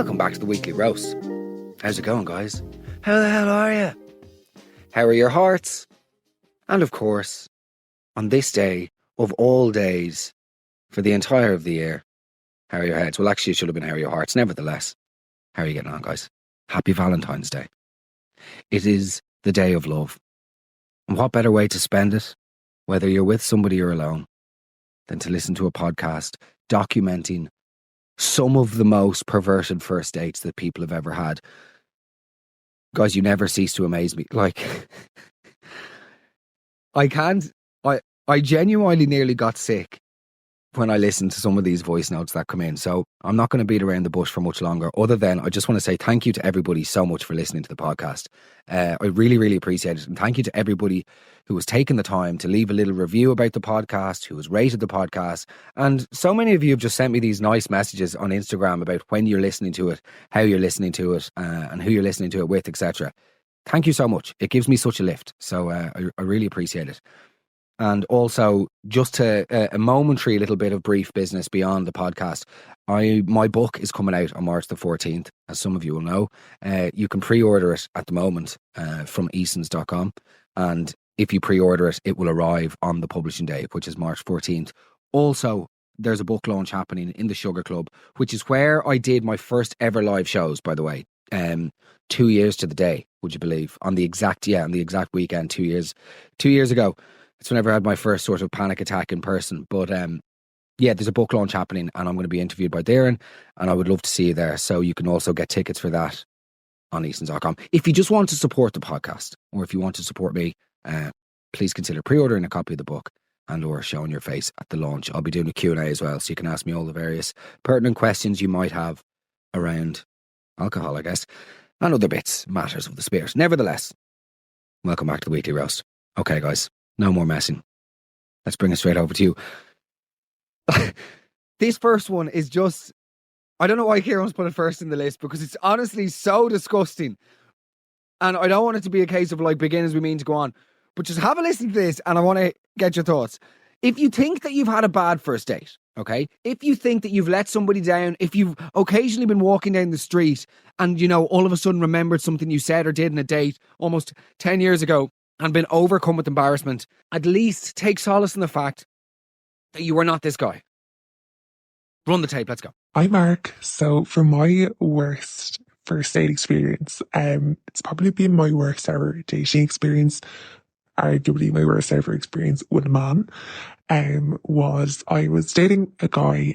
Welcome back to the Weekly Roast. How's it going, guys? How the hell are you? How are your hearts? And of course, on this day of all days, for the entire of the year, how are your heads? Well, actually, it should have been how are your hearts. Nevertheless, how are you getting on, guys? Happy Valentine's Day. It is the day of love. And what better way to spend it, whether you're with somebody or alone, than to listen to a podcast documenting some of the most perverted first dates that people have ever had. Guys, you never cease to amaze me. Like, I genuinely nearly got sick when I listened to some of these voice notes that come in. So I'm not going to beat around the bush for much longer, other than I just want to say thank you to everybody so much for listening to the podcast. I really, really appreciate it. And thank you to everybody who has taken the time to leave a little review about the podcast, who has rated the podcast. And so many of you have just sent me these nice messages on Instagram about when you're listening to it, how you're listening to it, and who you're listening to it with, etc. Thank you so much. It gives me such a lift. So I really appreciate it. And also, just to a momentary little bit of brief business beyond the podcast, my book is coming out on March the 14th, as some of you will know. You can pre-order it at the moment from easons.com. And if you pre-order it, it will arrive on the publishing day, which is March 14th. Also, there's a book launch happening in the Sugar Club, which is where I did my first ever live shows, by the way. 2 years to the day, would you believe? On the exact weekend, 2 years ago. It's whenever I had my first sort of panic attack in person. But there's a book launch happening and I'm going to be interviewed by Darren and I would love to see you there. So you can also get tickets for that on easons.com. If you just want to support the podcast or if you want to support me, please consider pre-ordering a copy of the book and or showing your face at the launch. I'll be doing a Q&A as well, so you can ask me all the various pertinent questions you might have around alcohol, I guess, and other matters of the spirit. Nevertheless, welcome back to the Weekly Roast. Okay, guys. No more messing. Let's bring it straight over to you. This first one is just... I don't know why Kieran's put it first in the list, because it's honestly so disgusting. And I don't want it to be a case of like begin as we mean to go on. But just have a listen to this and I want to get your thoughts. If you think that you've had a bad first date, okay? If you think that you've let somebody down, if you've occasionally been walking down the street and, you know, all of a sudden remembered something you said or did in a date almost 10 years ago, and been overcome with embarrassment, at least take solace in the fact that you were not this guy. Run the tape, let's go. Hi Mark. So for my worst first date experience, it's probably been my worst ever dating experience, arguably my worst ever experience with a man, was I was dating a guy,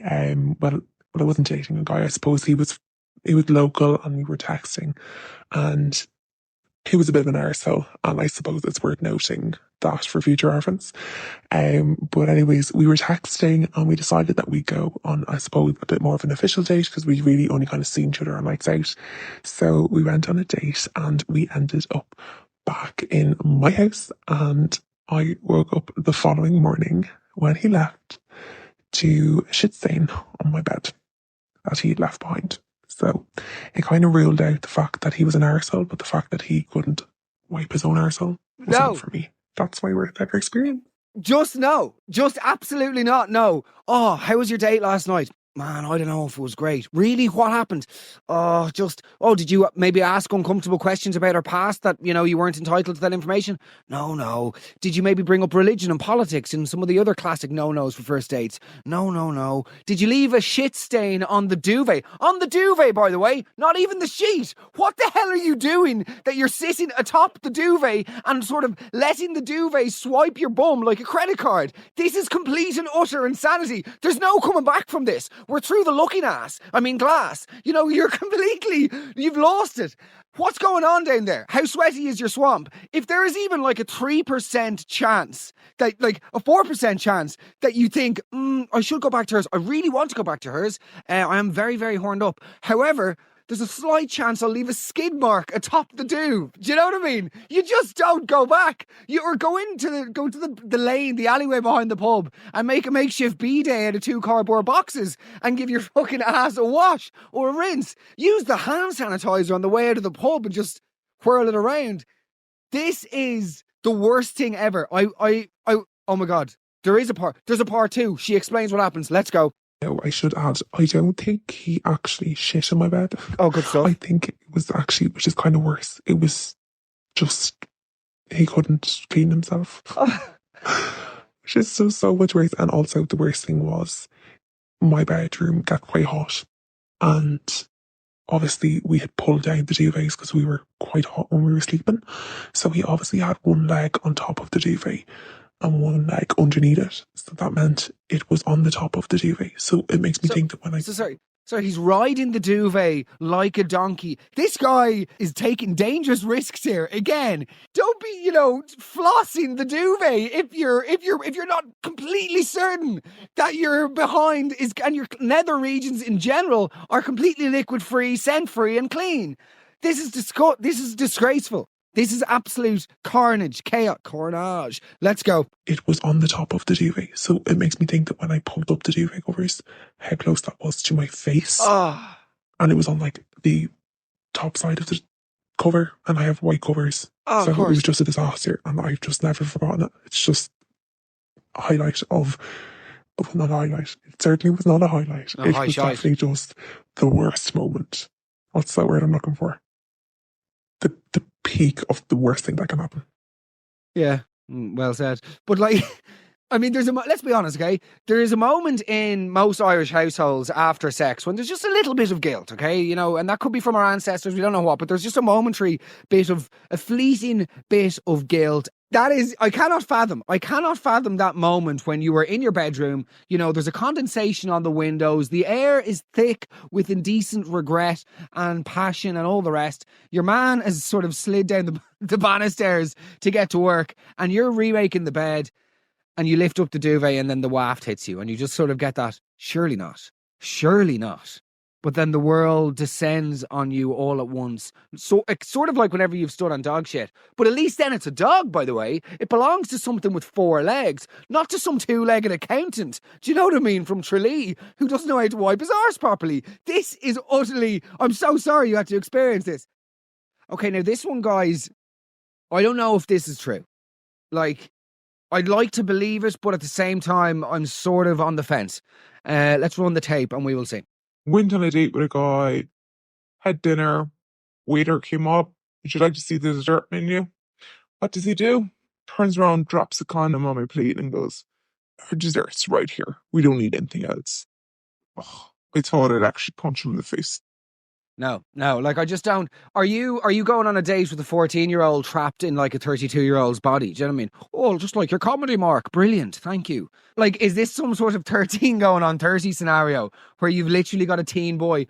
well I wasn't dating a guy, I suppose he was local and we were texting and he was a bit of an arsehole, and I suppose it's worth noting that for future reference. But anyways, we were texting and we decided that we'd go on, I suppose, a bit more of an official date because we really only kind of seen each other on nights out. So we went on a date and we ended up back in my house, and I woke up the following morning when he left to a shit stain on my bed that he had left behind. So it kind of ruled out the fact that he was an arsehole, but the fact that he couldn't wipe his own arsehole was not for me. That's my worst ever experience. Just no. Just absolutely not. No. Oh, how was your date last night? Man, I don't know if it was great. Really? What happened? Did you maybe ask uncomfortable questions about her past that, you know, you weren't entitled to that information? No. Did you maybe bring up religion and politics and some of the other classic no-nos for first dates? No. Did you leave a shit stain on the duvet? On the duvet, by the way, not even the sheet. What the hell are you doing that you're sitting atop the duvet and sort of letting the duvet swipe your bum like a credit card? This is complete and utter insanity. There's no coming back from this. We're through the glass. You know, you've lost it. What's going on down there? How sweaty is your swamp? If there is even like a 3% chance, that like a 4% chance that you think, I should go back to hers. I really want to go back to hers. I am very, very horned up. However, there's a slight chance I'll leave a skid mark atop the do. Do you know what I mean? You just don't go back. You go to the lane, the alleyway behind the pub, and make a makeshift B-day out of 2 cardboard boxes and give your fucking ass a wash or a rinse. Use the hand sanitizer on the way out of the pub and just whirl it around. This is the worst thing ever. Oh my God. There's a part 2. She explains what happens. Let's go. No, I should add, I don't think he actually shit in my bed. Oh, good I stuff. think it was actually, which is kind of worse, it was just he couldn't clean himself. Oh, Which is so much worse. And also the worst thing was my bedroom got quite hot. And obviously we had pulled down the duvets because we were quite hot when we were sleeping. So he obviously had one leg on top of the duvet and one leg underneath it. So that meant it was on the top of the duvet. So it makes me so, think that when I so sorry. So he's riding the duvet like a donkey. This guy is taking dangerous risks here. Again, don't be, flossing the duvet if you're not completely certain that your behind is and your nether regions in general are completely liquid free, scent free, and clean. This is this is disgraceful. This is absolute carnage, chaos, carnage. Let's go. it was on the top of the duvet. So it makes me think that when I pulled up the duvet covers, how close that was to my face. Ah, And it was on like the top side of the cover, and I have white covers. oh, So of it was course. just a disaster, and I've just never forgotten it. It's just a highlight of not a highlight. It certainly was not a highlight. No, It high was shite. definitely just the worst moment. What's that word I'm looking for? The peak of the worst thing that can happen. Yeah, well said. But like, I mean, let's be honest, okay? There is a moment in most Irish households after sex when there's just a little bit of guilt, okay? And that could be from our ancestors, we don't know what, but there's just a fleeting bit of guilt. That is, I cannot fathom that moment when you were in your bedroom, there's a condensation on the windows, the air is thick with indecent regret and passion and all the rest. Your man has sort of slid down the banisters to get to work, and you're remaking the bed, and you lift up the duvet and then the waft hits you and you just sort of get that, surely not, surely not. But then the world descends on you all at once. So it's sort of like whenever you've stood on dog shit. But at least then it's a dog, by the way. It belongs to something with four legs, not to some two-legged accountant. Do you know what I mean? From Tralee, who doesn't know how to wipe his arse properly. This is utterly... I'm so sorry you had to experience this. Okay, now this one, guys, I don't know if this is true. Like... I'd like to believe it, but at the same time, I'm sort of on the fence. Let's run the tape and we will see. Went on a date with a guy, had dinner, waiter came up. Would you like to see the dessert menu? What does he do? Turns around, drops a condom on my plate and goes, our dessert's right here. We don't need anything else. Oh, I thought I'd actually punch him in the face. No, like I just don't. Are you going on a date with a 14-year-old trapped in like a 32-year-old's body? Do you know what I mean? Oh, just like your comedy, Mark. Brilliant, thank you. Like, is this some sort of 13 going on 30 scenario where you've literally got a teen boy?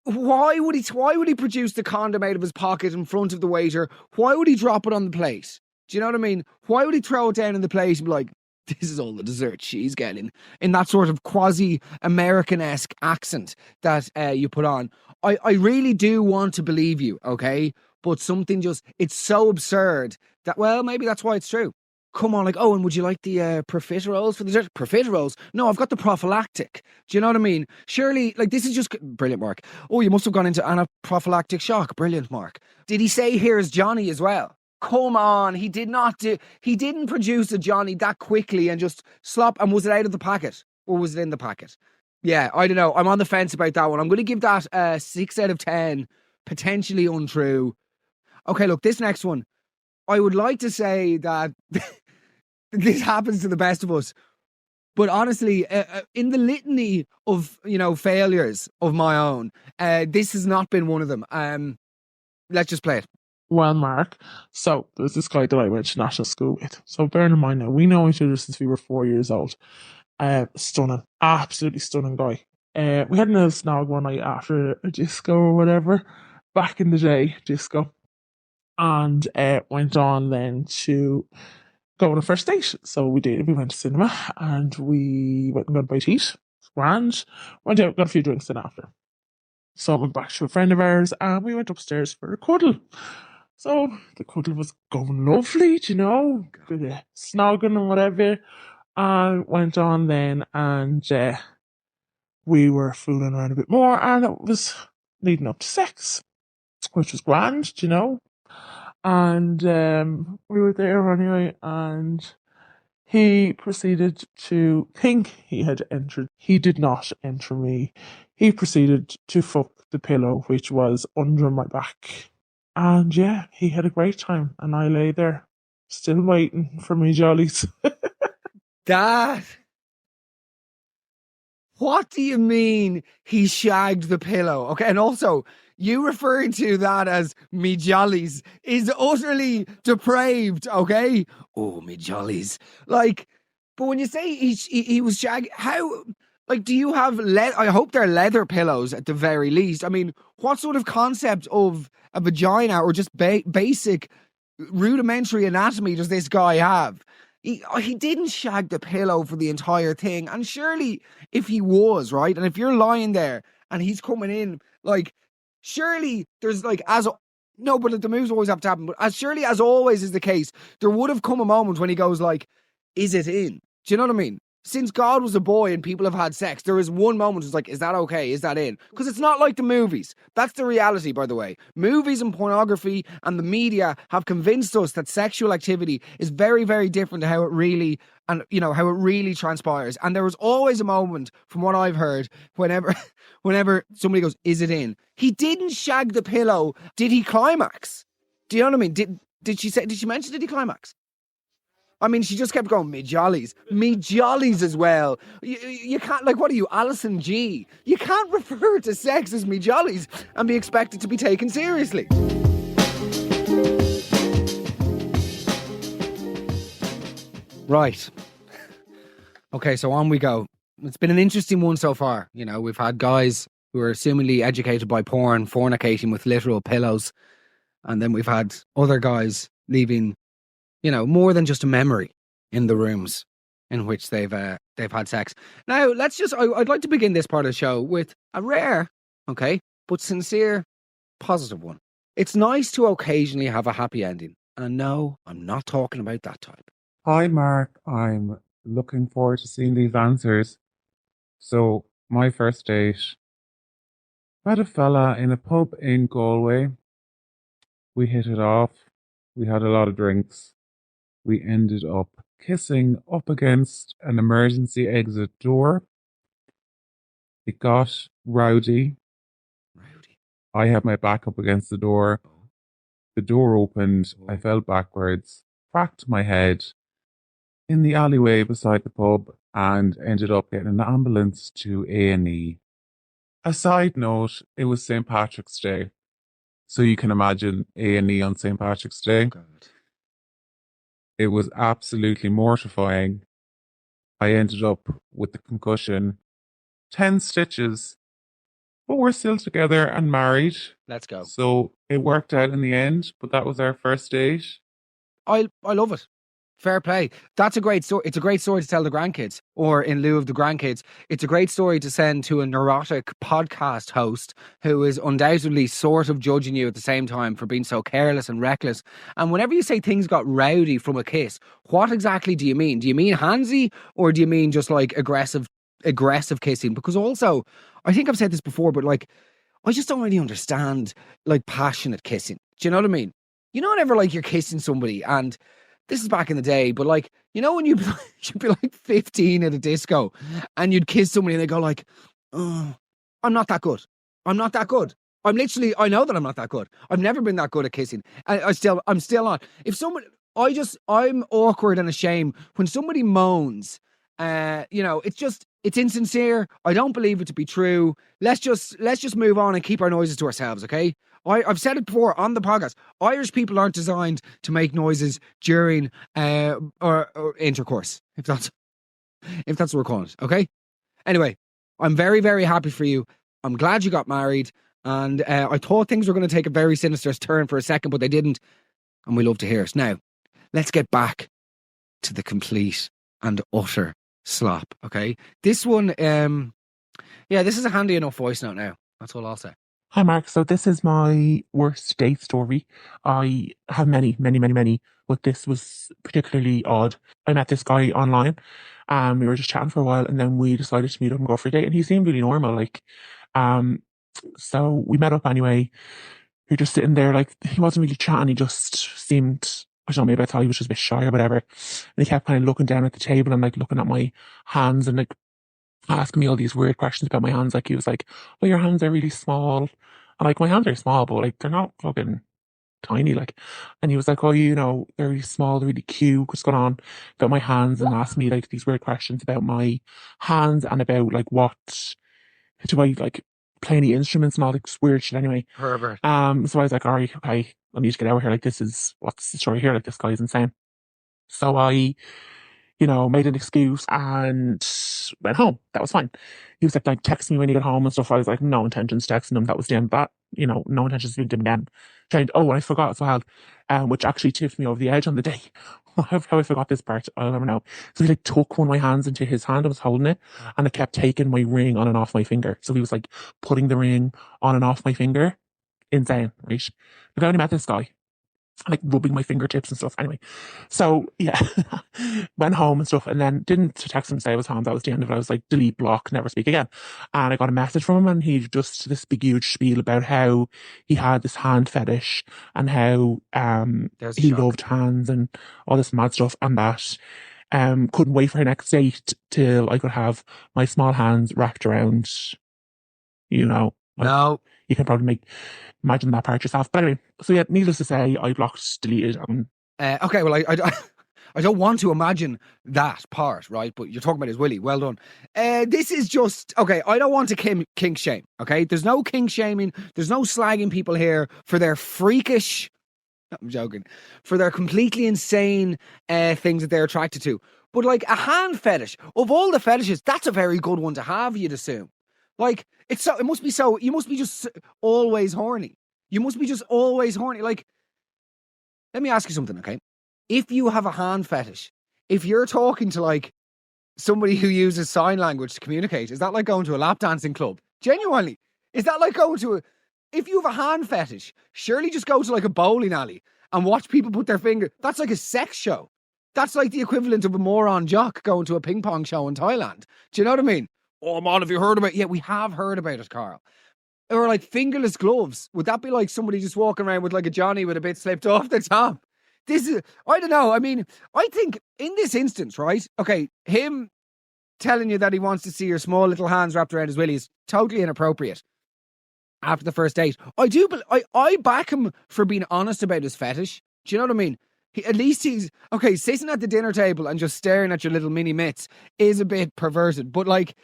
Why would he produce the condom out of his pocket in front of the waiter? Why would he drop it on the plate? Do you know what I mean? Why would he throw it down in the plate and be like, this is all the dessert she's getting, in that sort of quasi-American-esque accent that you put on? I really do want to believe you, okay? But something it's so absurd that, well, maybe that's why it's true. Come on, like, oh, and would you like the profiteroles for the dessert? Profiteroles? No, I've got the prophylactic. Do you know what I mean? Surely, like, this is just brilliant, Mark. Oh, you must have gone into anaphylactic shock. Brilliant, Mark. Did he say here's Johnny as well? Come on, he didn't produce a Johnny that quickly and just slop. And was it out of the packet or was it in the packet? Yeah, I don't know. I'm on the fence about that one. I'm going to give that a 6 out of 10, potentially untrue. Okay, look, this next one. I would like to say that this happens to the best of us. But honestly, in the litany of, failures of my own, this has not been one of them. Let's just play it. Well, Mark, so there's this guy that I went to national school with. So bearing in mind now, we know each other since we were 4 years old. Stunning, absolutely stunning guy. We had a little snog one night after a disco or whatever, back in the day, disco, and went on then to go on a first date. So we did. We went to cinema and we went and got a bite to eat. Grand. Went out, got a few drinks then after. So I went back to a friend of ours and we went upstairs for a cuddle. So the cuddle was going lovely, bit of snogging and whatever. And went on then and we were fooling around a bit more and it was leading up to sex, which was grand, And we were there anyway and He proceeded to think he had entered. He did not enter me. He proceeded to fuck the pillow, which was under my back. And yeah, he had a great time. And I lay there, still waiting for me jollies. That. What do you mean he shagged the pillow? Okay, and also, you referring to that as me jollies is utterly depraved, okay? Oh, me jollies. Like, but when you say he was shagged, how, like, do you have, I hope they're leather pillows at the very least. I mean, what sort of concept of a vagina or just basic rudimentary anatomy does this guy have? He didn't shag the pillow for the entire thing. And surely, if he was, right, and if you're lying there and he's coming in, like, surely there's like, no, but the moves always have to happen. But as surely as always is the case, there would have come a moment when he goes like, is it in? Do you know what I mean? Since God was a boy and people have had sex, there is one moment it's like, is that okay? Is that in? Because it's not like the movies. That's the reality, by the way. Movies and pornography and the media have convinced us that sexual activity is very, very different to how it really, and you know, how it really transpires. And there was always a moment, from what I've heard, whenever somebody goes, is it in? He didn't shag the pillow. Did he climax? Do you know what I mean? Did she mention, did he climax? I mean, she just kept going, me jollies as well. You can't, like, what are you, Alison G? You can't refer to sex as me jollies and be expected to be taken seriously. Right. Okay, so on we go. It's been an interesting one so far. You know, we've had guys who are assumingly educated by porn, fornicating with literal pillows. And then we've had other guys leaving, you know, more than just a memory in the rooms in which they've had sex. Now, I'd like to begin this part of the show with a rare, okay, but sincere, positive one. It's nice to occasionally have a happy ending. And no, I'm not talking about that type. Hi, Mark. I'm looking forward to seeing these answers. So, my first date, I met a fella in a pub in Galway. We hit it off. We had a lot of drinks. We ended up kissing up against an emergency exit door. It got rowdy. I had my back up against the door. The door opened. I fell backwards, cracked my head in the alleyway beside the pub, and ended up getting an ambulance to A&E. A side note, it was St. Patrick's Day. So you can imagine A&E on St. Patrick's Day. God. It was absolutely mortifying. I ended up with the concussion, 10 stitches, but we're still together and married. Let's go. So it worked out in the end, but that was our first date. I love it. Fair play. That's a great story. It's a great story to tell the grandkids, or in lieu of the grandkids, it's a great story to send to a neurotic podcast host who is undoubtedly sort of judging you at the same time for being so careless and reckless. And whenever you say things got rowdy from a kiss, what exactly do you mean? Do you mean handsy, or do you mean just like aggressive kissing? Because also, I think I've said this before, but like, I just don't really understand like passionate kissing. Do you know what I mean? You know, whenever like you're kissing somebody, and this is back in the day, but like, you know, when you'd be like 15 at a disco and you'd kiss somebody and they go like, oh, I'm not that good. I'm not that good. I know that I'm not that good. I've never been that good at kissing. I'm still not. If someone, I'm awkward and ashamed when somebody moans. You know, it's insincere. I don't believe it to be true. Let's just move on and keep our noises to ourselves, okay? I've said it before on the podcast. Irish people aren't designed to make noises during or intercourse, if that's what we're calling it, okay? Anyway, I'm very, very happy for you. I'm glad you got married, and I thought things were going to take a very sinister turn for a second, but they didn't, and we love to hear it. Now, let's get back to the complete and utter slop, okay? This one, this is a handy enough voice note now. That's all I'll say. Hi, Mark. So this is my worst date story. I have many, many, many, many, but this was particularly odd. I met this guy online. We were just chatting for a while, and then we decided to meet up and go for a date. And he seemed really normal, like. So we met up anyway. We were just sitting there, like he wasn't really chatting. He just seemed I don't know, maybe I thought he was just a bit shy or whatever. And he kept kind of looking down at the table and like looking at my hands and like asking me all these weird questions about my hands. Like he was like, "Oh, your hands are really small." And like my hands are small, but like they're not fucking tiny. Like, and he was like, "Oh, you know, they're really small, they're really cute. What's going on about my hands?" And asked me like these weird questions about my hands and about like what do I like play any instruments and all this weird shit anyway. Herbert. So I was like, all right, okay, I need to get out of here. Like, this is what's the story here? Like, this guy is insane. So I, you know, made an excuse and went home. That was fine. He was like text me when you get home and stuff. I was like, no intentions texting him. That was the end of that. You know, no intentions speaking to him again. Oh, and I forgot as well, which actually tipped me over the edge on the day. How I forgot this part, I'll never know. So he like took one of my hands into his hand and was holding it, and it kept taking my ring on and off my finger. So he was like putting the ring on and off my finger. Insane, right? Like I only met this guy like rubbing my fingertips and stuff. Anyway, so yeah, went home and stuff, and then didn't text him say I was home. That was the end of it. I was like, delete, block, never speak again. And I got a message from him, and he just this big huge spiel about how he had this hand fetish and how There's a he shock. loved hands and all this mad stuff, and that couldn't wait for her next date till I could have my small hands wrapped around, you know. Like, No. you can probably imagine that part yourself. But anyway, so yeah, needless to say, I blocked, deleted. Okay, well, I don't want to imagine that part, right? But you're talking about his Willie. Well done. This is just, okay, I don't want to kink shame, okay? There's no kink shaming. There's no slagging people here for their freakish, I'm joking, for their completely insane things that they're attracted to. But like a hand fetish, of all the fetishes, that's a very good one to have, you'd assume. Like, it must be so, you must be just always horny. You must be just always horny. Like, let me ask you something, okay? If you have a hand fetish, if you're talking to like somebody who uses sign language to communicate, is that like going to a lap dancing club? Genuinely. Is that like going to if you have a hand fetish, surely just go to like a bowling alley and watch people put their finger. That's like a sex show. That's like the equivalent of a moron jock going to a ping pong show in Thailand. Do you know what I mean? Oh man, have you heard about it? Yeah, we have heard about it, Carl. Or like fingerless gloves. Would that be like somebody just walking around with like a Johnny with a bit slipped off the top? This is, I don't know. I mean, I think in this instance, right? Okay, him telling you that he wants to see your small little hands wrapped around his willy is totally inappropriate after the first date. I back him for being honest about his fetish. Do you know what I mean? At least he's, okay, sitting at the dinner table and just staring at your little mini mitts is a bit perverted, but like,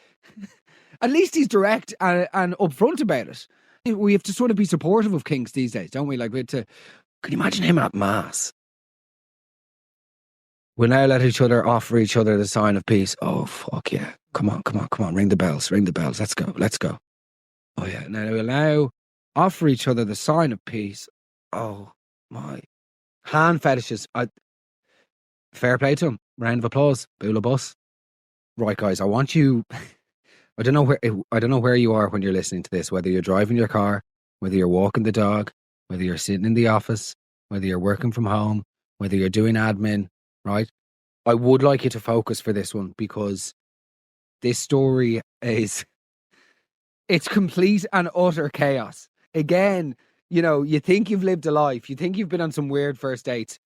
at least he's direct and upfront about it. We have to sort of be supportive of kinks these days, don't we? Like, we have to, can you imagine him at mass? We'll now let each other offer each other the sign of peace. Oh, fuck yeah. Come on. Ring the bells. Let's go. Oh yeah. Now we'll now offer each other the sign of peace. Oh my. Hand fetishes. Fair play to him. Round of applause. Bula bus. Right, guys, I want you. I don't know where you are when you're listening to this, whether you're driving your car, whether you're walking the dog, whether you're sitting in the office, whether you're working from home, whether you're doing admin, right? I would like you to focus for this one because this story is, it's complete and utter chaos. Again, you know, you think you've lived a life, you think you've been on some weird first dates.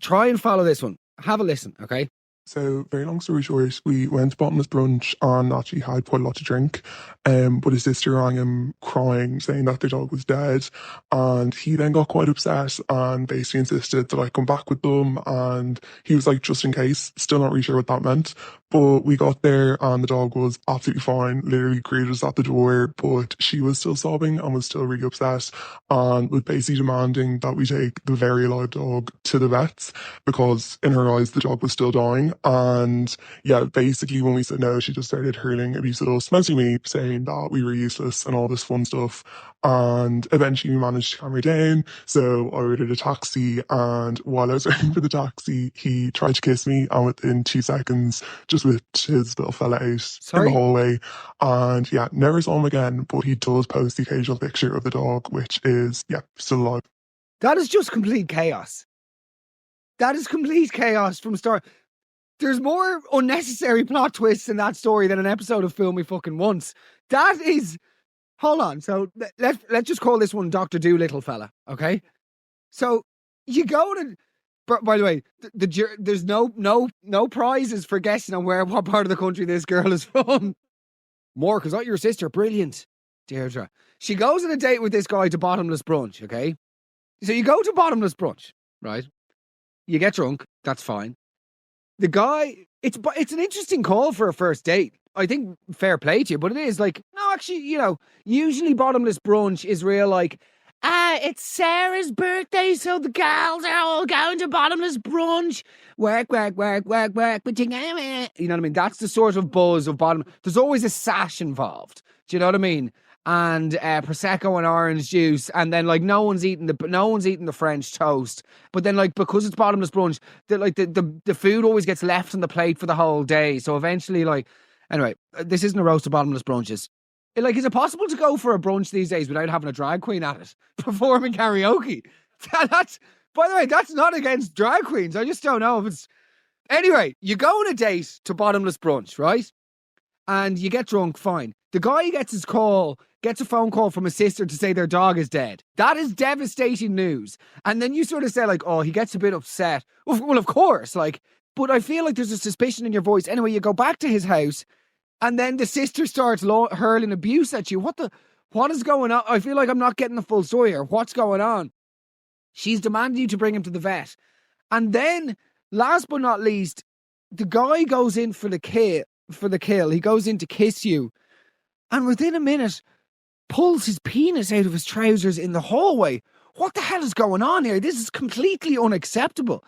Try and follow this one. Have a listen, okay? So, very long story short, we went to bottomless brunch and actually had quite a lot to drink. But his sister rang him crying, saying that their dog was dead. And he then got quite upset and basically insisted that I come back with them. And he was like, just in case, still not really sure what that meant. But we got there and the dog was absolutely fine, literally greeted us at the door. But she was still sobbing and was still really upset and was basically demanding that we take the very alive dog to the vets because in her eyes, the dog was still dying. And yeah, basically when we said no, she just started hurling abuse at us, mostly me, saying that we were useless and all this fun stuff. And eventually we managed to calm her down. So I ordered a taxi, and while I was waiting for the taxi, he tried to kiss me, and within 2 seconds, just whipped his little fella out in the hallway. And yeah, never saw him again, but he does post the occasional picture of the dog, which is, yeah, still alive. That is just complete chaos. That is complete chaos from start. There's more unnecessary plot twists in that story than an episode of Fool Me Fucking Once. That is, hold on. So let's just call this one Dr. Doolittle fella, okay? So you go to, By the way, there's no prizes for guessing on what part of the country this girl is from. Mark, is that your sister? Brilliant. Deirdre. She goes on a date with this guy to bottomless brunch, okay? So you go to bottomless brunch, right? You get drunk, that's fine. The guy, it's an interesting call for a first date. I think fair play to you, but it is like, no, actually, usually bottomless brunch is real like, it's Sarah's birthday, so the girls are all going to bottomless brunch. Work, but you know what I mean? That's the sort of buzz of bottom. There's always a sash involved. Do you know what I mean? And prosecco and orange juice, and then like no one's eating the French toast. But then like because it's bottomless brunch, the food always gets left on the plate for the whole day. So eventually, anyway, this isn't a roast of bottomless brunches. Is it possible to go for a brunch these days without having a drag queen at it performing karaoke? That's, by the way, that's not against drag queens. I just don't know if it's. Anyway, you go on a date to bottomless brunch, right? And you get drunk, fine. The guy gets a phone call from his sister to say their dog is dead. That is devastating news. And then you sort of say like, oh, he gets a bit upset. Well, of course, but I feel like there's a suspicion in your voice. Anyway, you go back to his house and then the sister starts hurling abuse at you. What is going on? I feel like I'm not getting the full story here. What's going on? She's demanding you to bring him to the vet. And then, last but not least, the guy goes in for the kill. He goes in to kiss you. And within a minute, pulls his penis out of his trousers in the hallway. What the hell is going on here? This is completely unacceptable.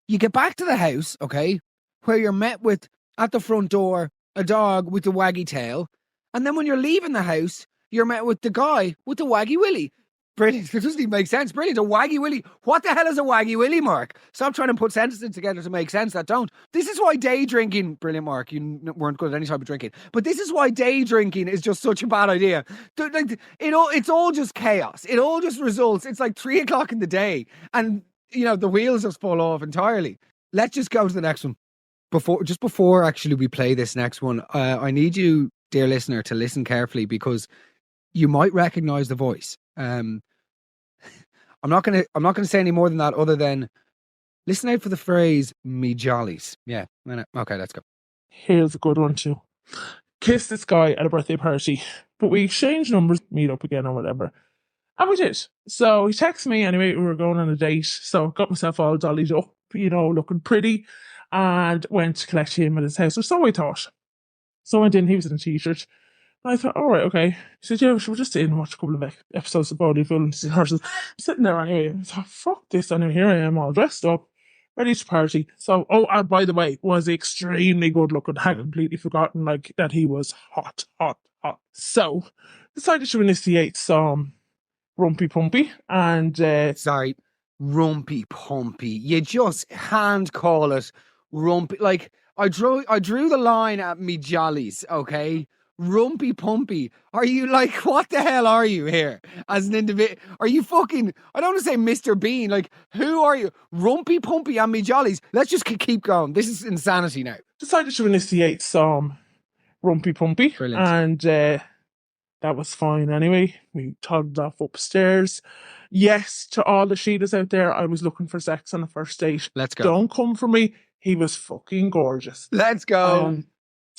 You get back to the house, okay, where you're met with, at the front door, a dog with the waggy tail. And then when you're leaving the house, you're met with the guy with the waggy willy. Brilliant. It doesn't even make sense. Brilliant. A waggy willy. What the hell is a waggy willy, Mark? Stop trying to put sentences together to make sense that don't. This is why day drinking, brilliant, Mark, you weren't good at any type of drinking, but this is why day drinking is just such a bad idea. It's all just chaos. It all just results. It's like 3 o'clock in the day and, the wheels just fall off entirely. Let's just go to the next one. Before actually we play this next one, I need you, dear listener, to listen carefully because you might recognize the voice. I'm not gonna say any more than that other than listen out for the phrase "me jollies." Yeah. Okay, let's go. Here's a good one too. Kissed this guy at a birthday party, but we exchanged numbers, meet up again or whatever. And we did. So he texted me anyway, we were going on a date. So got myself all dollied up, looking pretty, and went to collect him at his house, or so I thought. So I went in, he was in a t-shirt. And I thought, all right, okay. He said, yeah, we'll just sit in and watch a couple of episodes of Bodily. I'm sitting there anyway. I thought, fuck this. And here I am all dressed up, ready to party. So, and by the way, was extremely good looking. Had completely forgotten that he was hot. So, decided to initiate some rumpy pumpy and sorry, rumpy pumpy. You just hand call it rumpy. I drew the line at me jollies, okay? Rumpy pumpy. Are you what the hell are you here as an individual? Are you fucking, I don't want to say Mr. Bean, who are you? Rumpy pumpy and me jollies. Let's just keep going. This is insanity now. Decided to initiate some rumpy pumpy. Brilliant. And that was fine anyway. We toddled off upstairs. Yes, to all the Sheilas out there, I was looking for sex on a first date. Let's go. Don't come for me. He was fucking gorgeous. Let's go.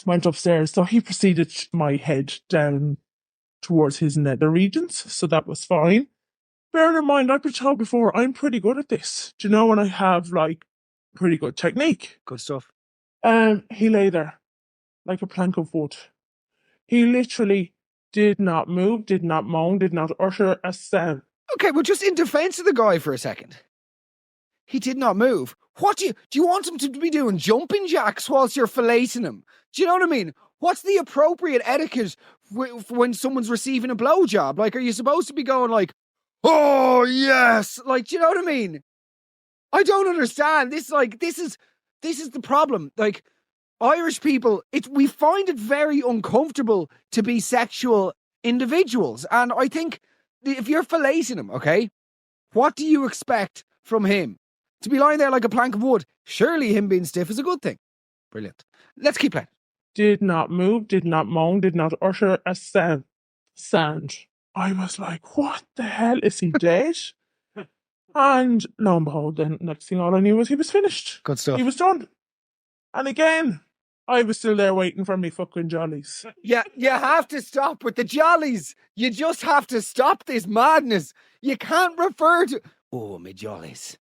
Went upstairs. So he proceeded my head down towards his nether regions. So that was fine. Bearing in mind, I've been told before, I'm pretty good at this. Do you know when I have pretty good technique? Good stuff. He lay there like a plank of wood. He literally did not move, did not moan, did not utter a sound. Okay, well, just in defense of the guy for a second. He did not move. What do you want him to be doing? Jumping jacks whilst you're filleting him? Do you know what I mean? What's the appropriate etiquette when someone's receiving a blowjob? Are you supposed to be going oh yes? Do you know what I mean? I don't understand. This is the problem. Irish people, we find it very uncomfortable to be sexual individuals. And I think if you're filleting him, okay, what do you expect from him? To be lying there like a plank of wood? Surely him being stiff is a good thing. Brilliant. Let's keep playing. Did not move, did not moan, did not utter a sound. I was like, what the hell? Is he dead? And lo and behold, then next thing all I knew was he was finished. Good stuff. He was done. And again, I was still there waiting for me fucking jollies. Yeah, you have to stop with the jollies. You just have to stop this madness. You can't refer to... Oh, me jollies.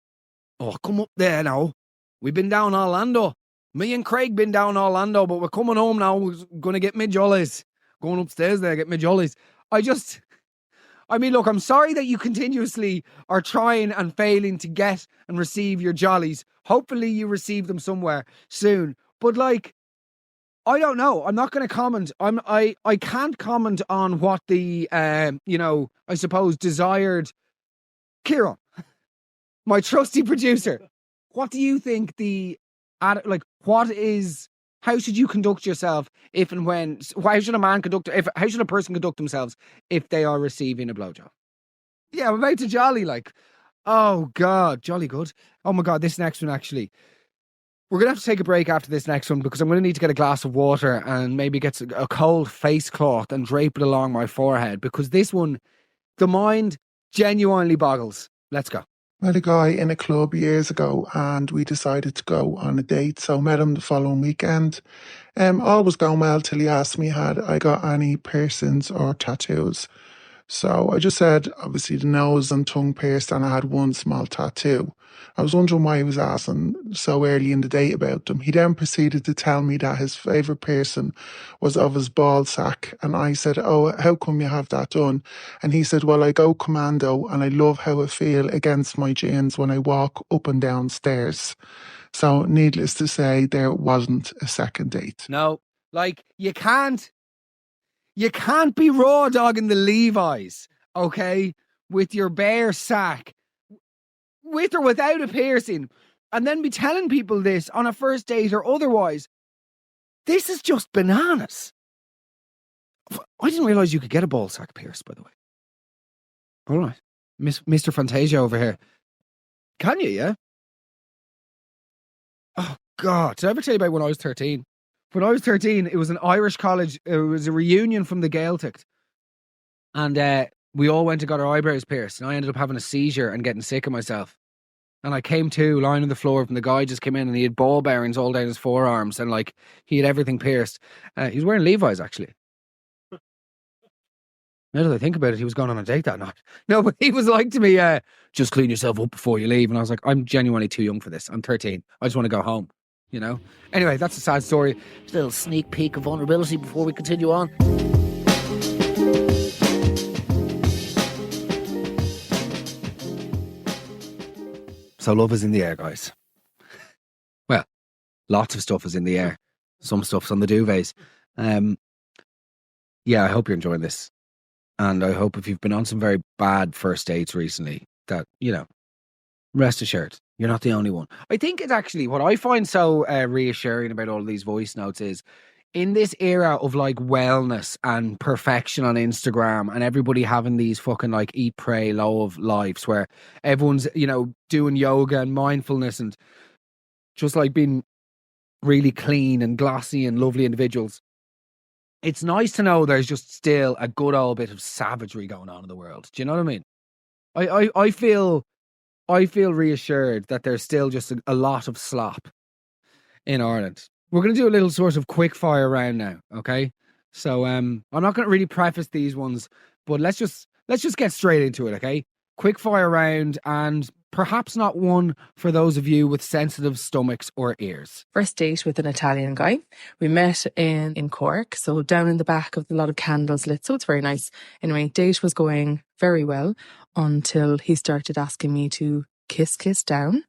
Oh, come up there now. We've been down Orlando. Me and Craig been down Orlando, but we're coming home now. We're going to get me jollies. Going upstairs there, get me jollies. I mean, look, I'm sorry that you continuously are trying and failing to get and receive your jollies. Hopefully you receive them somewhere soon. But like, I don't know. I'm not going to comment. I can't comment on what the, I suppose desired... Kieran, my trusty producer, what do you think how should you conduct yourself if and when, how should a person conduct themselves if they are receiving a blowjob? Yeah, I'm about to jolly, like, oh God, jolly good. Oh my God, this next one actually. We're going to have to take a break after this next one because I'm going to need to get a glass of water and maybe get a cold face cloth and drape it along my forehead because this one, the mind genuinely boggles. Let's go. Met a guy in a club years ago and we decided to go on a date. So met him the following weekend. All was going well till he asked me had I got any piercings or tattoos. So I just said, obviously, the nose and tongue pierced, and I had one small tattoo. I was wondering why he was asking so early in the date about them. He then proceeded to tell me that his favourite piercing was of his ball sack. And I said, oh, how come you have that done? And he said, well, I go commando and I love how I feel against my jeans when I walk up and down stairs. So needless to say, there wasn't a second date. No, like, you can't be raw dogging the Levi's, okay, with your bare sack, with or without a piercing, and then be telling people this on a first date or otherwise. This is just bananas. I didn't realise you could get a ball sack pierced, by the way. All right. Mr. Fantasia over here. Can you, yeah? Oh, God. Did I ever tell you about when I was 13? When I was 13, it was an Irish college. It was a reunion from the Gaeltacht. And we all went and got our eyebrows pierced. And I ended up having a seizure and getting sick of myself. And I came to, lying on the floor, and the guy just came in and he had ball bearings all down his forearms. And like, he had everything pierced. He was wearing Levi's, actually. Now that I think about it, he was going on a date that night. No, but he was like to me, just clean yourself up before you leave. And I was like, I'm genuinely too young for this. I'm 13. I just want to go home. You know? Anyway, that's a sad story. Just a little sneak peek of vulnerability before we continue on. So love is in the air, guys. Well, lots of stuff is in the air. Some stuff's on the duvets. Yeah, I hope you're enjoying this. And I hope if you've been on some very bad first dates recently, that, you know, rest assured, you're not the only one. I think it's actually what I find so reassuring about all of these voice notes is in this era of like wellness and perfection on Instagram and everybody having these fucking like eat, pray, love lives where everyone's, you know, doing yoga and mindfulness and just like being really clean and glossy and lovely individuals. It's nice to know there's just still a good old bit of savagery going on in the world. Do you know what I mean? I feel reassured that there's still just a lot of slop in Ireland. We're going to do a little sort of quick fire round now, okay? So I'm not going to really preface these ones, but let's just get straight into it, okay? Quick fire round, and perhaps not one for those of you with sensitive stomachs or ears. First date with an Italian guy. We met in Cork, so down in the back of a lot of candles lit, so it's very nice. Anyway, date was going very well until he started asking me to kiss down,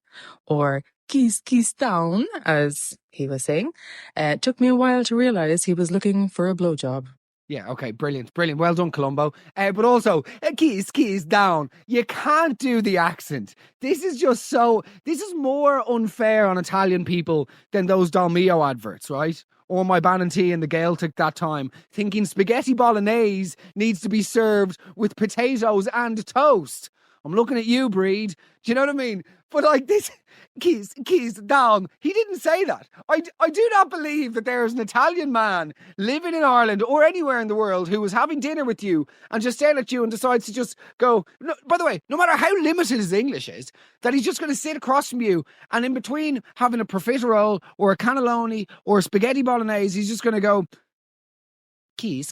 or kiss down, as he was saying. It took me a while to realise he was looking for a blowjob. Yeah, okay, brilliant. Well done, Columbo. But also, kiss down. You can't do the accent. This is more unfair on Italian people than those Dalmio adverts, right? Or my Bananti in the Gaeltacht that time, thinking spaghetti bolognese needs to be served with potatoes and toast. I'm looking at you, Breed. Do you know what I mean? But like this, keys down. He didn't say that. I do not believe that there is an Italian man living in Ireland or anywhere in the world who was having dinner with you and just staring at you and decides to just go. No, by the way, no matter how limited his English is, that he's just going to sit across from you and in between having a profiterole or a cannelloni or a spaghetti bolognese, he's just going to go. Keys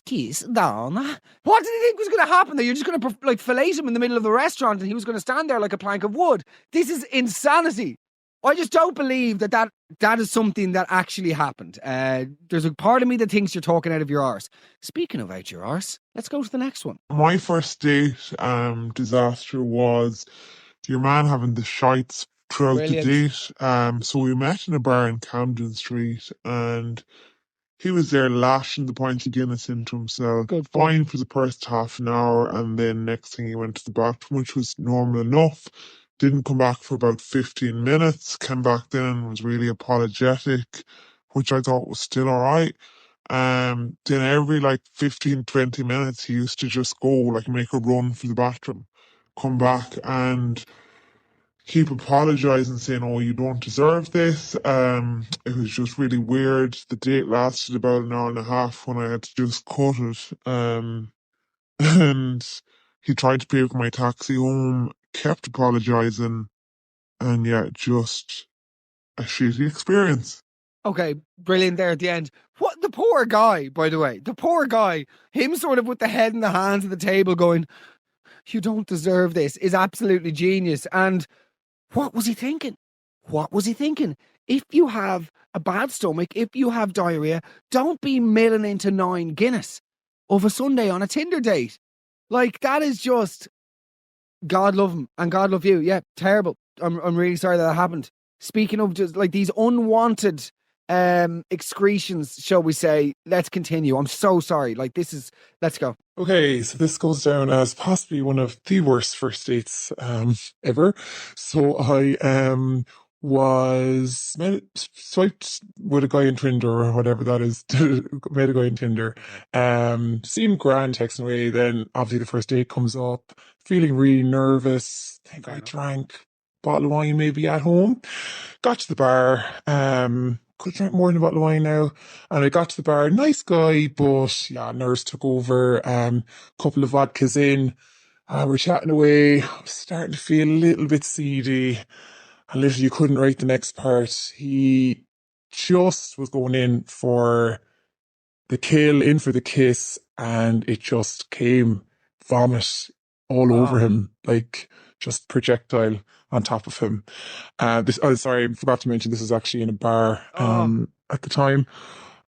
down. What did he think was going to happen? That you're just going to like fillet him in the middle of the restaurant and he was going to stand there like a plank of wood? This is insanity. I just don't believe that is something that actually happened. There's a part of me that thinks you're talking out of your arse. Speaking of out your arse, let's go to the next one. My first date disaster was your man having the shites throughout Brilliant. the date. So we met in a bar in Camden Street and he was there lashing the pint of Guinness into himself. Good Fine for the first half an hour, and then next thing he went to the bathroom, which was normal enough. Didn't come back for about 15 minutes. Came back then and was really apologetic, which I thought was still alright. Then every like 15, 20 minutes, he used to just go, like make a run for the bathroom, come back and keep apologising, saying, "Oh, you don't deserve this." It was just really weird. The date lasted about an hour and a half when I had to just cut it. And he tried to pay for my taxi home, kept apologising, and yeah, just a shitty experience. Okay, brilliant there at the end. What the poor guy, by the way, the poor guy, him sort of with the head in the hands of the table going, "You don't deserve this," is absolutely genius. And what was he thinking? What was he thinking? If you have a bad stomach, if you have diarrhea, don't be milling into 9 Guinness of a Sunday on a Tinder date. Like, that is just, God love him and God love you. Yeah, terrible. I'm really sorry that happened. Speaking of just like these unwanted excretions, shall we say, let's continue. I'm so sorry. Like, let's go. Okay, so this goes down as possibly one of the worst first dates ever. So I was swiped with a guy on Tinder or whatever that is. Met a guy on Tinder. Seemed grand, texting away. Then obviously the first date comes up. Feeling really nervous. Think I drank a bottle of wine maybe at home. Got to the bar. Could drink more than a bottle of wine now. And I got to the bar, nice guy, but yeah, nerves took over. Couple of vodkas in, we're chatting away. I was starting to feel a little bit seedy. And literally you couldn't write the next part. He just was going in for the kill, in for the kiss, and it just came vomit all over him, like just projectile on top of him. Sorry, I forgot to mention this was actually in a bar at the time.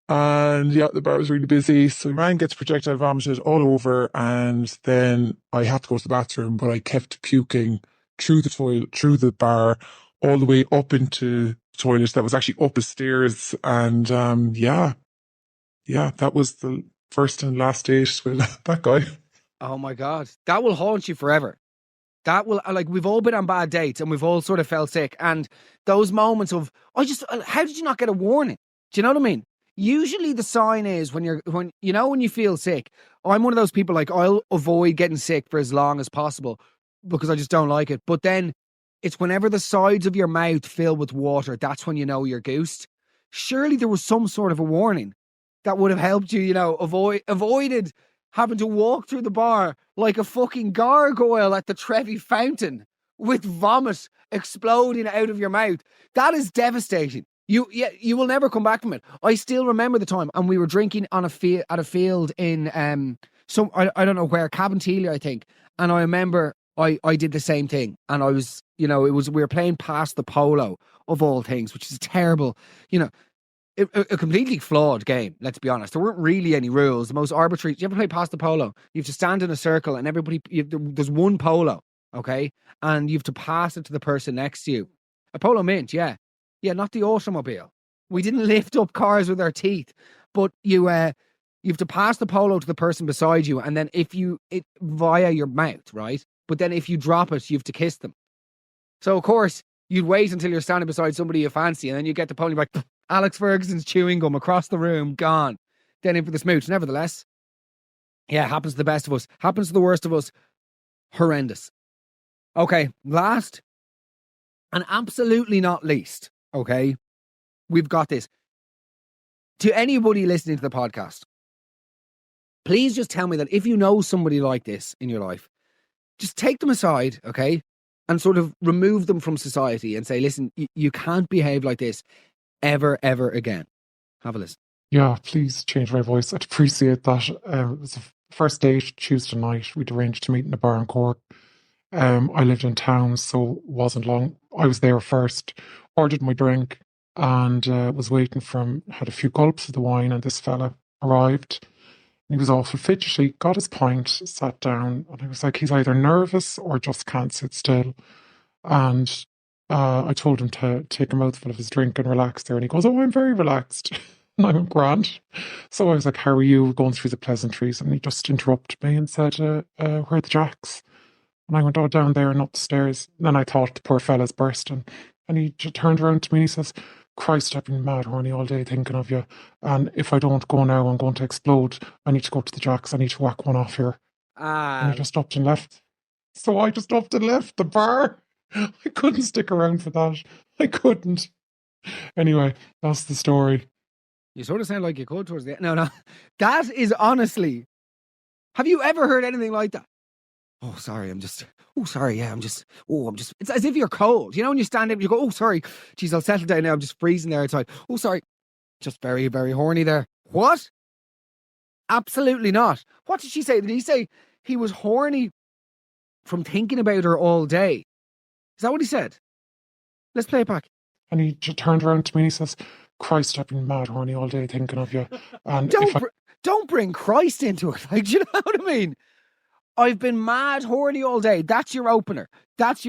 And yeah, the bar was really busy. So the man gets projectile vomited all over, and then I had to go to the bathroom, but I kept puking through the toilet, through the bar, all the way up into the toilet that was actually up the stairs. And yeah, that was the first and last date with that guy. Oh my God. That will haunt you forever. That will, like, we've all been on bad dates and we've all sort of felt sick. And those moments of, how did you not get a warning? Do you know what I mean? Usually the sign is when you feel sick. I'm one of those people, like, I'll avoid getting sick for as long as possible because I just don't like it. But then it's whenever the sides of your mouth fill with water, that's when you know you're goosed. Surely there was some sort of a warning that would have helped you, avoided having to walk through the bar like a fucking gargoyle at the Trevi Fountain with vomit exploding out of your mouth. That is devastating. You will never come back from it. I still remember the time, and we were drinking on at a field in I don't know where, Cabinteely, I think. And I remember I did the same thing, and I was, we were playing past the polo of all things, which is terrible, a completely flawed game, let's be honest. There weren't really any rules. The most arbitrary. Do you ever play past the polo? You have to stand in a circle and there's one polo, okay? And you have to pass it to the person next to you. A polo mint, yeah. Yeah, not the automobile. We didn't lift up cars with our teeth, but you have to pass the polo to the person beside you, and then via your mouth, right? But then if you drop it, you have to kiss them. So of course, you'd wait until you're standing beside somebody you fancy, and then you get the polo and you're like, Alex Ferguson's chewing gum across the room, gone. Then in for the smooch. Nevertheless, yeah, happens to the best of us. Happens to the worst of us. Horrendous. Okay, last And absolutely not least, okay, we've got this. To anybody listening to the podcast, please just tell me that if you know somebody like this in your life, just take them aside, okay, and sort of remove them from society and say, listen, you can't behave like this ever, ever again. Have a listen. Yeah, please change my voice. I'd appreciate that. It was the first date, Tuesday night. We'd arranged to meet in a bar in Cork. I lived in town, so it wasn't long. I was there first, ordered my drink, and was waiting for him. Had a few gulps of the wine, and this fella arrived. He was awful fidgety, got his pint, sat down, and I was like, he's either nervous or just can't sit still. And I told him to take a mouthful of his drink and relax there. And he goes, oh, I'm very relaxed. And I'm grand. So I was like, how are you? Going through the pleasantries. And he just interrupted me and said, where are the jacks? And I went, oh, down there and up the stairs. And then I thought the poor fella's bursting. And he just turned around to me and he says, Christ, I've been mad horny all day thinking of you. And if I don't go now, I'm going to explode. I need to go to the jacks. I need to whack one off here. And he just upped and left. So I just upped and left the bar. I couldn't stick around for that. I couldn't. Anyway, that's the story. You sort of sound like you could towards the end. No. That is honestly... Have you ever heard anything like that? Oh, sorry, it's as if you're cold. You know, when you stand up, you go, oh, sorry. Geez, I'll settle down now. I'm just freezing there outside. Oh, sorry. Just very, very horny there. What? Absolutely not. What did she say? Did he say he was horny from thinking about her all day? Is that what he said? Let's play it back. And he just turned around to me and he says, Christ, I've been mad horny all day thinking of you. And don't bring Christ into it. Like, do you know what I mean? I've been mad horny all day. That's your opener. That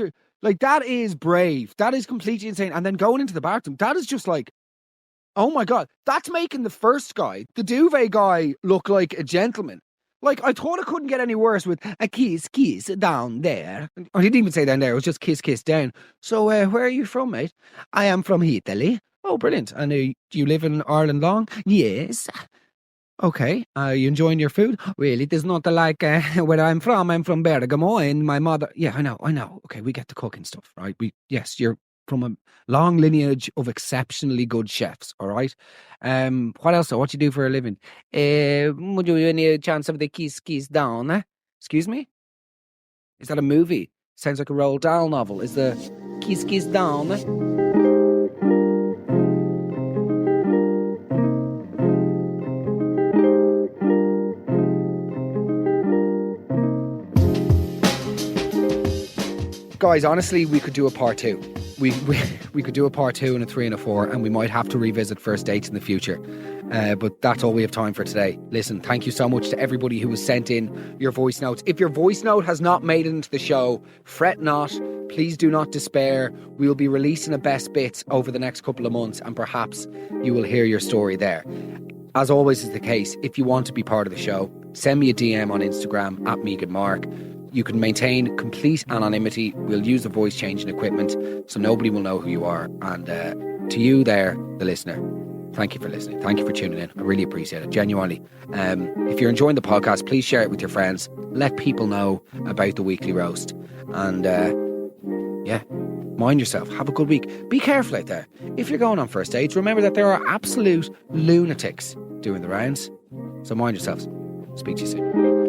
is brave. That is completely insane. And then going into the bathroom, that is just like, oh my God, that's making the first guy, the duvet guy, look like a gentleman. Like, I thought it couldn't get any worse with a kiss down there. I didn't even say down there. It was just kiss down. So, where are you from, mate? I am from Italy. Oh, brilliant. And do you live in Ireland long? Yes. Okay, you enjoying your food? Really, there's not like where I'm from Bergamo, and my mother... Yeah, I know. Okay, we get the cooking stuff, right? Yes, you're from a long lineage of exceptionally good chefs, all right? What else? What do you do for a living? Would you any chance of the kiss down? Excuse me? Is that a movie? Sounds like a Roald Dahl novel. Is the kiss down? Guys, honestly, we could do a part 2. We could do a part 2 and a 3 and a 4, and we might have to revisit first dates in the future. But that's all we have time for today. Listen, thank you so much to everybody who has sent in your voice notes. If your voice note has not made it into the show, fret not. Please do not despair. We will be releasing a best bits over the next couple of months, and perhaps you will hear your story there. As always is the case, if you want to be part of the show, send me a DM on Instagram at @MeganMark. You can maintain complete anonymity. We'll use the voice changing equipment so nobody will know who you are. And to you there, the listener, thank you for listening. Thank you for tuning in. I really appreciate it, genuinely. If you're enjoying the podcast, please share it with your friends. Let people know about the weekly roast. And mind yourself. Have a good week. Be careful out there. If you're going on first dates, remember that there are absolute lunatics doing the rounds. So mind yourselves. Speak to you soon.